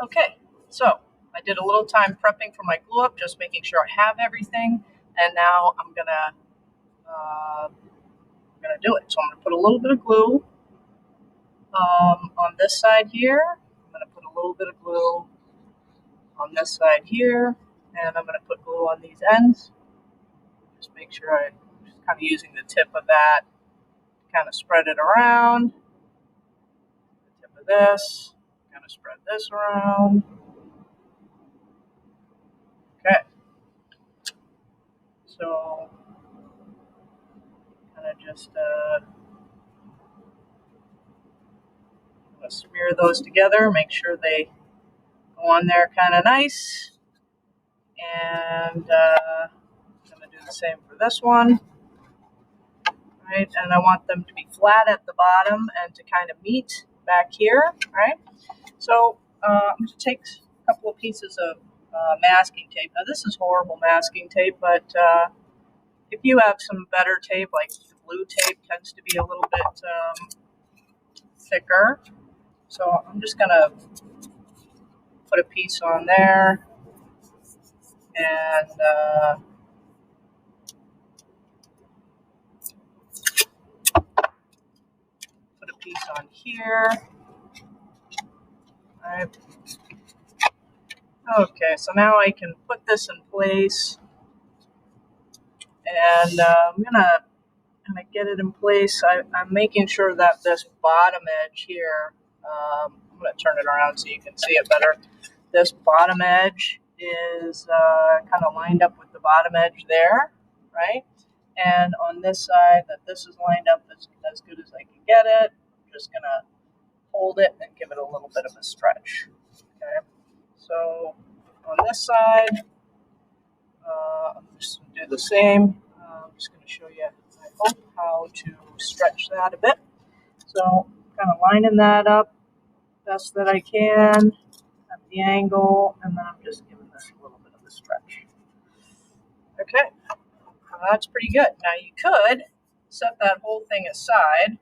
Okay, so I did a little time prepping for my glue up, just making sure I have everything, and now I'm gonna do it. So I'm gonna put a little bit of glue on this side here. I'm gonna put a little bit of glue on this side here, and I'm gonna put glue on these ends. Just make sure I'm just kind of using the tip of that to kind of spread it around. The tip of this, kind of spread this around. Okay, so kind of just smear those together, make sure they go on there kind of nice. And I'm going to do the same for this one. Right, and I want them to be flat at the bottom and to kind of meet back here, right? So I'm going to take a couple of pieces of masking tape. Now this is horrible masking tape, but if you have some better tape, like the blue tape tends to be a little bit thicker. So I'm just going to put a piece on there and put a piece on here. All right. Okay, so now I can put this in place, and I'm gonna get it in place. I'm making sure that this bottom edge here, I'm gonna turn it around so you can see it better. This bottom edge is kind of lined up with the bottom edge there, right? And on this side, that this is lined up as good as I can get it. I'm just gonna hold it and give it a little bit of a stretch. Okay, so on this side, I'm just going to do the same. I'm just going to show you, I hope, how to stretch that a bit. So kind of lining that up best that I can at the angle, and then I'm just giving this a little bit of a stretch. Okay, that's pretty good. Now you could set that whole thing aside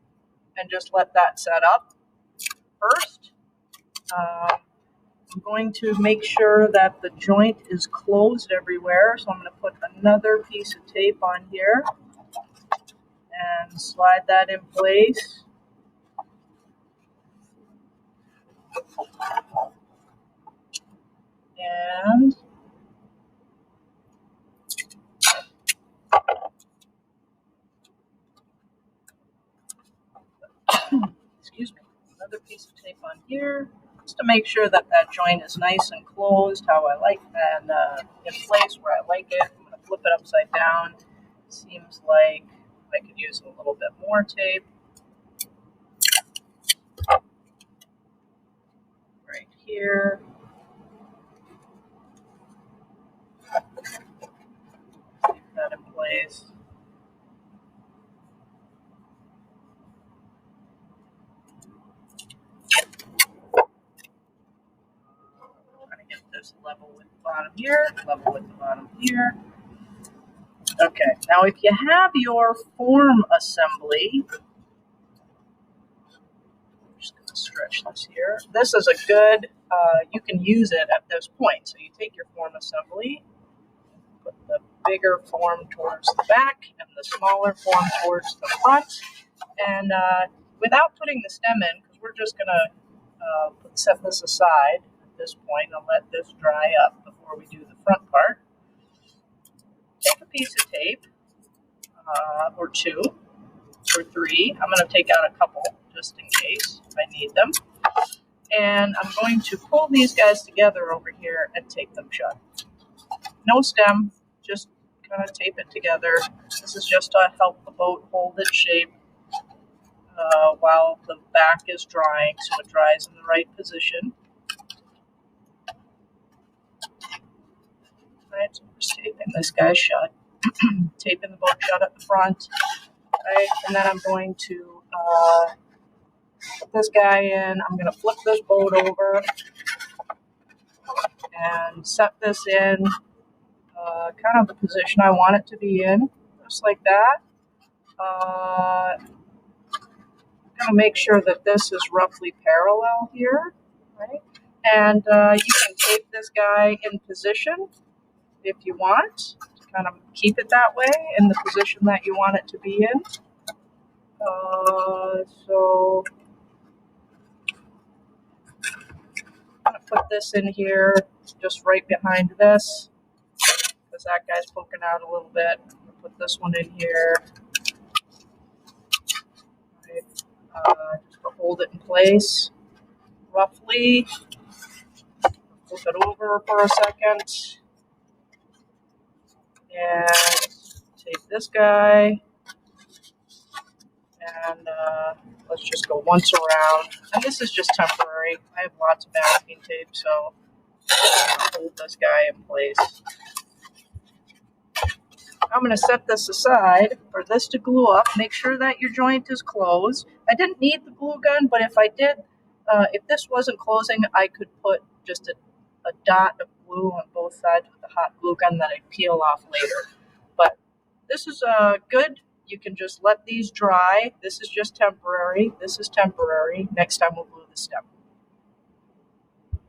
and just let that set up first. I'm going to make sure that the joint is closed everywhere, so I'm going to put another piece of tape on here and slide that in place. And excuse me, another piece of tape on here, just to make sure that that joint is nice and closed how I like, and in place where I like it. I'm going to flip it upside down. Seems like I could use a little bit more tape right here. Keep that in place. Trying to get this level with the bottom here, level with the bottom here. Okay, now if you have your form assembly, I'm just going to stretch this here. This is a good, you can use it at this point. So you take your form assembly, put the bigger form towards the back and the smaller form towards the front. And without putting the stem in, because we're just going to set this aside at this point and let this dry up before we do the front part. Take a piece of tape, or two, or three. I'm going to take out a couple just in case I need them. And I'm going to pull these guys together over here and tape them shut. No stem, just kind of tape it together. This is just to help the boat hold its shape while the back is drying, so it dries in the right position. Right, so I'm just taping this guy shut, taping the boat shut at the front. Right, and then I'm going to put this guy in. I'm going to flip this boat over and set this in kind of the position I want it to be in, just like that. I'm going to make sure that this is roughly parallel here, right? And you can tape this guy in position if you want to kind of keep it that way in the position that you want it to be in. So I'm going to put this in here just right behind this because that guy's poking out a little bit. I'm going to put this one in here. Right. Just to hold it in place roughly. Flip it over for a second. And take this guy. And let's just go once around. And this is just temporary. I have lots of masking tape, so I'll hold this guy in place. I'm going to set this aside for this to glue up. Make sure that your joint is closed. I didn't need the glue gun, but if I did, if this wasn't closing, I could put just a dot of glue on both sides with the hot glue gun that I'd peel off later. But this is good. You can just let these dry. This is just temporary. This is temporary. Next time we'll glue the stem.